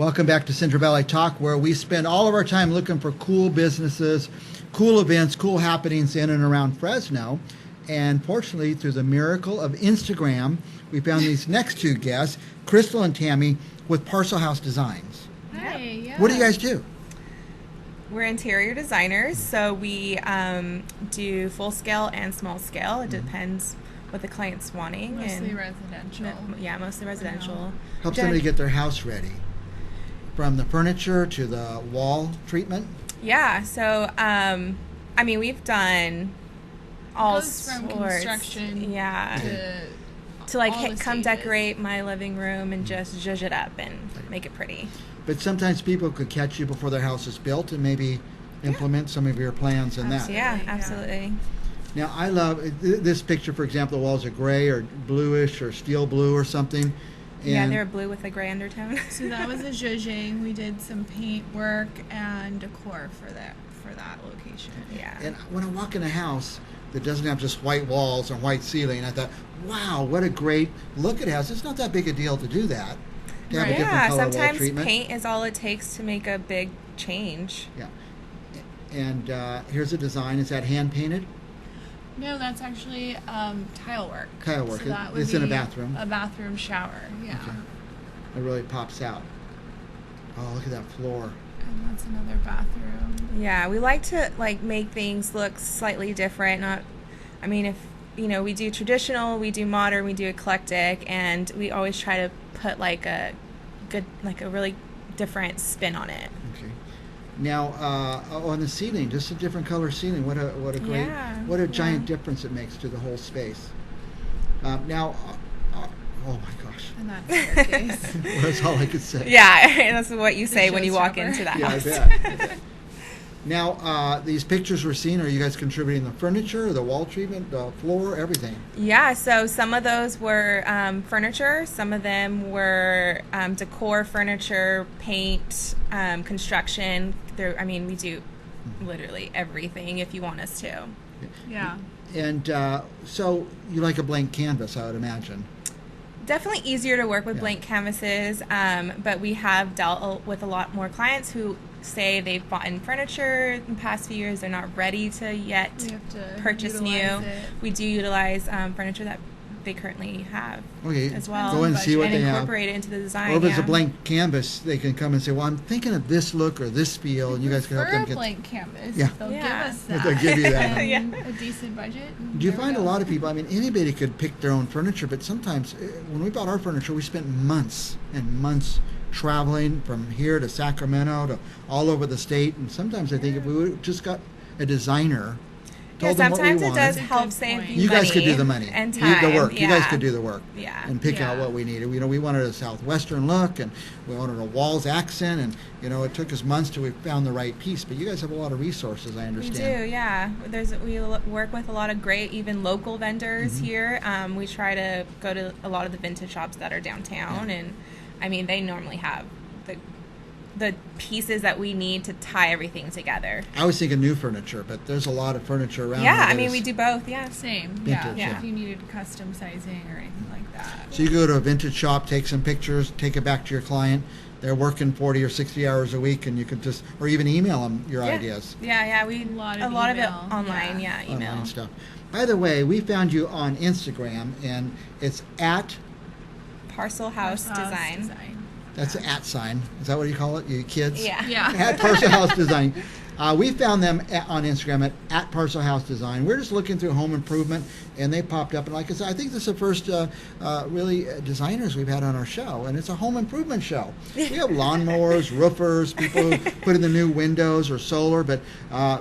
Welcome back to Central Valley Talk, where we spend all of our time looking for cool businesses, cool events, cool happenings in and around Fresno. And fortunately, through the miracle of Instagram, we found these next two guests, Krystal and Tami, with ParcelHouse Designs. Hey, yeah. What do you guys do? We're interior designers, so we do full scale and small scale. It depends what the client's wanting. Mostly residential. Yeah, mostly residential. Help somebody get their house ready, from the furniture to the wall treatment. Yeah, so we've done all It goes from sorts. construction To like all the come stages. decorate my living room and just zhuzh it up and make it pretty. But sometimes people could catch you before their house is built and maybe implement some of your plans in that. Yeah, Yeah. absolutely. Now, I love this picture, for example, the walls are gray or bluish or steel blue or something. Yeah, And they're blue with a gray undertone. So that was a zhuzhing. We did some paint work and decor for that location. Yeah. And when I walk in a house that doesn't have just white walls or white ceiling, I thought, wow, what a great look it has. It's not that big a deal to do that. To have a different Yeah, color wall sometimes treatment. paint is all it takes to make a big change. Yeah. And here's a design. Is that hand painted? No, that's actually tile work. Tile work. So that would It's in a be bathroom. A bathroom shower, yeah. Okay. It really pops out. Oh, look at that floor. And that's another bathroom. Yeah, we like to make things look slightly different. If we do traditional, we do modern, we do eclectic, and we always try to put a really different spin on it. Okay. Now, on the ceiling, just a different color ceiling. What a great, what a giant difference it makes to the whole space. Now, oh my gosh, And that staircase. that's all I could say. Yeah, that's what you say when you walk showstopper. into that Yeah, house. I bet. Now, these pictures we're seeing, are you guys contributing the furniture, the wall treatment, the floor, everything? Yeah, so some of those were furniture, some of them were decor, furniture, paint, construction. We do literally everything if you want us to. Yeah. And so you like a blank canvas, I would imagine. Definitely easier to work with Yeah. blank canvases, but we have dealt with a lot more clients who say they've bought in furniture in the past few years. They're not ready to yet We have to purchase new. utilize it. We do utilize furniture that they currently have Okay, as well. go and see what and they have. incorporate it into the design. Or if it's a yeah. blank canvas, they can come and say, well, I'm thinking of this look or this feel, and you guys can help them For a get... blank canvas. Yeah. They'll Yeah. give us But that. they'll give you that. And Yeah. a decent budget. Do you find a lot of people, anybody could pick their own furniture, but sometimes when we bought our furniture, we spent months and months traveling from here to Sacramento to all over the state. And sometimes I think if we would just got a designer, told them what we sometimes it wanted, does That's a help good save point. you you guys could do money the money. and You- time. the work. Yeah. You guys could do the work. Yeah. And pick out Yeah. what we needed. We wanted a Southwestern look, and we wanted a walls accent, and it took us months till we found the right piece. But you guys have a lot of resources, I We understand. do, yeah. We work with a lot of great, even local vendors here. We try to go to a lot of the vintage shops that are downtown, and they normally have the pieces that we need to tie everything together. I was thinking new furniture, but there's a lot of furniture around. Yeah, here that is- we do both. Yeah. Same. Vintage, yeah. yeah. If you needed custom sizing or anything like that. So you go to a vintage shop, take some pictures, take it back to your client. They're working 40 or 60 hours a week, and you can just, or even email them your ideas. Yeah. We A lot a of lot of it email, online. yeah. Yeah, email. Online stuff. By the way, we found you on Instagram, and it's at, ParcelHouse Design. that's the at sign. Is that what you call it, you kids? Yeah. Yeah. At ParcelHouse Design. We found them on Instagram at ParcelHouse Design. We're just looking through home improvement, and they popped up. And like I said, I think this is the first really designers we've had on our show, and it's a home improvement show. We have lawnmowers, roofers, people who put in the new windows or solar, but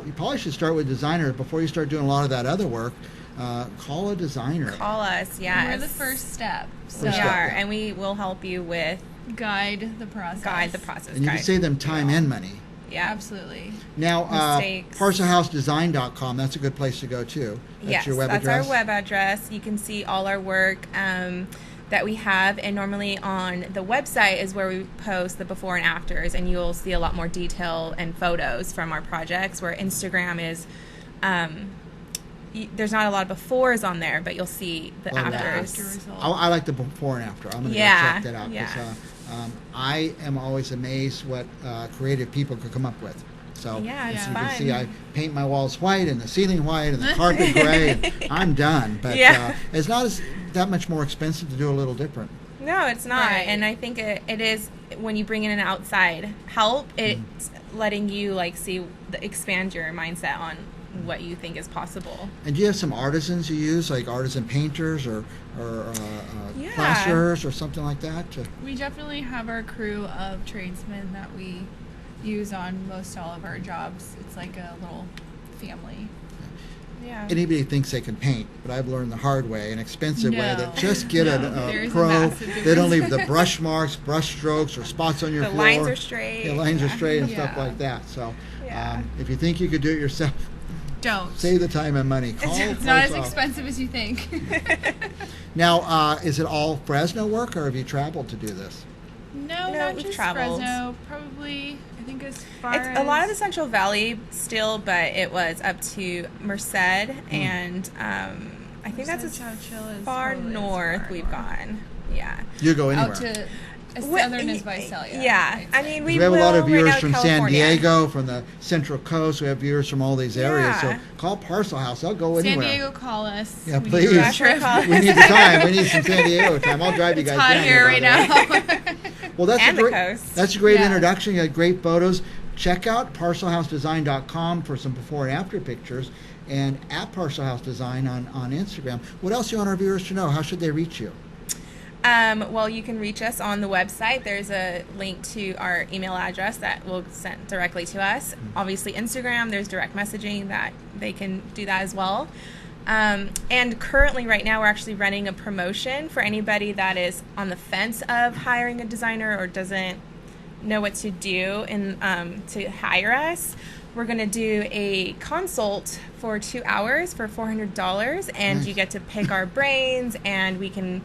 you probably should start with designers before you start doing a lot of that other work. Call a designer. Call us. Yeah. We're the first step. So We step, are, yeah. and we will help you with guide the process. And you can save them time and money. Yeah. Absolutely. Now, Mistakes. ParcelHouseDesign.com, that's a good place to go, too. That's Yes, your web that's address? our web address. You can see all our work that we have, and normally on the website is where we post the before and afters, and you'll see a lot more detail and photos from our projects, where Instagram is there's not a lot of befores on there, but you'll see the Well, afters. After result. I like the before and after. I'm going to Yeah, go check that out. 'Cause, yeah. I am always amazed what creative people could come up with. So Yeah, it's as you fun. can see, I paint my walls white and the ceiling white and the carpet gray. And I'm done. But Yeah. it's not that much more expensive to do a little different. No, it's not. Right. And I think it is, when you bring in an outside help, it's letting you expand your mindset on what you think is possible. And do you have some artisans you use, like artisan painters or Yeah. plasterers or something like that? We definitely have our crew of tradesmen that we use on most all of our jobs. It's like a little family. Yeah. Anybody thinks they can paint, but I've learned the hard way, an expensive way, that No. just get No. a There's a pro. massive They don't leave difference. the brush marks, brush strokes, or spots on your The floor. lines are straight. The lines are straight and stuff Yeah. like that. So Yeah. if you think you could do it yourself, Don't. save the time and money. Call It's not as Parcel. expensive as you think. Now, is it all Fresno work, or have you traveled to do this? No, No, not we've just traveled. Fresno. Probably, I think as far It's as a lot of the Central Valley still, but it was up to Merced, and I think that's as Chowchilla is far probably as north far we've north. gone. Yeah. You go anywhere. Out to as What- southern as Visalia. Yeah. I'd I say. mean, We have a lot of will right viewers now from San California. Diego, from the Central Coast. We have viewers from all these areas. So Yeah. call ParcelHouse. They'll go San anywhere. Diego, call us. Yeah, We please. need a road Yeah, trip. call us. We need the time. We need some San Diego time. I'll drive you It's guys hot down here right by the way. now. Well, that's And a the great. coast. That's a great Yeah. introduction. You got great photos. Check out ParcelHouseDesign.com for some before and after pictures, and at ParcelHouse Design on Instagram. What else do you want our viewers to know? How should they reach you? Well, you can reach us on the website. There's a link to our email address that will send directly to us. Obviously, Instagram, there's direct messaging that they can do that as well. And currently, right now, we're actually running a promotion for anybody that is on the fence of hiring a designer or doesn't know what to do to hire us. We're going to do a consult for 2 hours for $400, and Nice. you get to pick our brains, and we can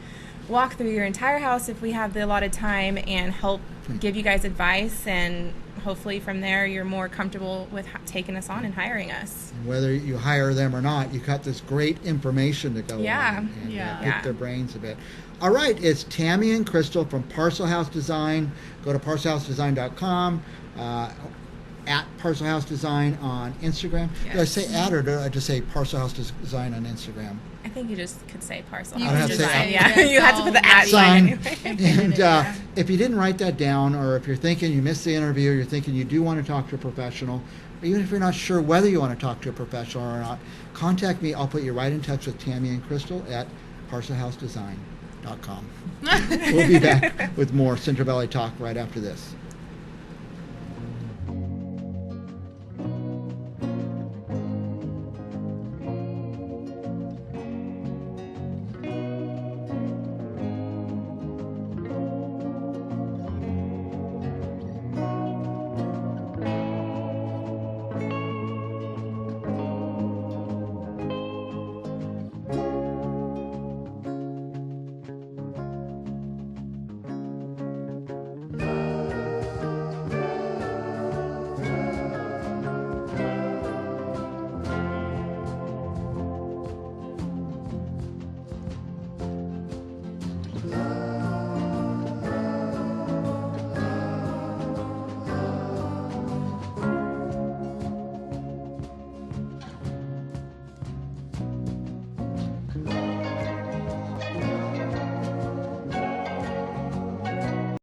walk through your entire house if we have the allotted time and help give you guys advice, and hopefully from there you're more comfortable with taking us on and hiring us. And whether you hire them or not, you got this great information to go Yeah. on and Yeah. pick Yeah. their brains a bit. All right, it's Tami and Krystal from ParcelHouse Design. Go to ParcelHouseDesign.com. At ParcelHouse Design on Instagram. Did I Yes. say at, or did I just say ParcelHouse Design on Instagram? I think you just could say parcel. You I don't have can to just say say yeah. it. You have to put the at Sign. sign anyway. And Yeah. if you didn't write that down, or if you're thinking you missed the interview, you're thinking you do want to talk to a professional, or even if you're not sure whether you want to talk to a professional or not, contact me. I'll put you right in touch with Tami and Krystal at ParcelHouseDesign.com. We'll be back with more Central Valley Talk right after this.